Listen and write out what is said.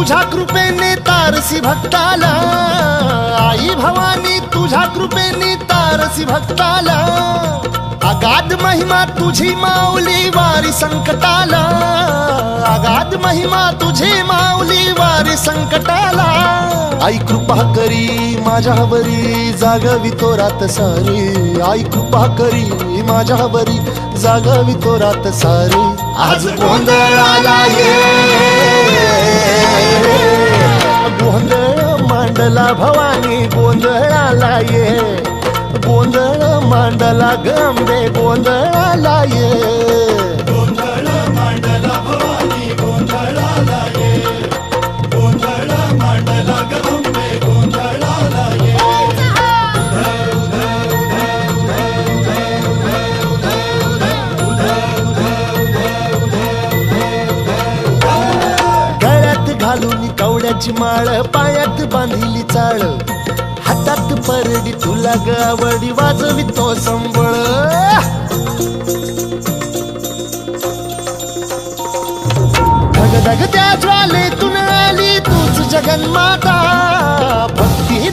तुझ्या कृपेने तारसी भक्ताला, आई भवानी तुझ्या कृपेने तारसी भक्ताला, अगाध महिमा तुझी माऊली वारी संकटाला, अगाध महिमा तुझी माऊली वारी संकटाला। आई कृपा करी माझ्यावरी जागवी तो रात सारी, आई कृपा करी माझ्यावरी जागवी तो रात सारी। आज गोंधळाला ये, गोंधळ मांडला भवानी गोंधळाला ये, गोंधळ मांडला गंबे गोंधळाला ये, गोंधळ मांडला भवानी गोंधळाला ये, गोंधळ मांडला गंबे गोंधळाला ये। गळ्यात घालून कवड्याची माळ, पायात बांधिली चाळ, हातात परडी तुला गावडी वाजवी तो संबळ। धगधग त्या ज्वालेतून आली तूच जगन्माता, भक्ती